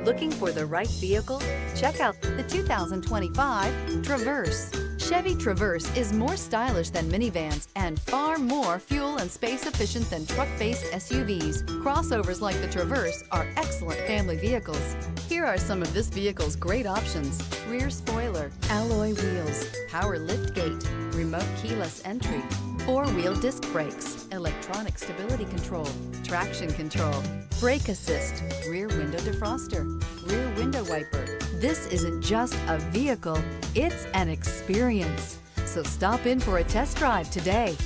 Looking for the right vehicle? Check out the 2025 Traverse. Chevy Traverse is more stylish than minivans and far more fuel and space efficient than truck-based SUVs. Crossovers like the Traverse are excellent family vehicles. Here are some of this vehicle's great options: rear spoiler, alloy wheels, power liftgate, remote keyless entry, four-wheel disc brakes, electronic stability control, traction control, brake assist, rear window defroster, rear window wiper. This isn't just a vehicle, it's an experience. So stop in for a test drive today.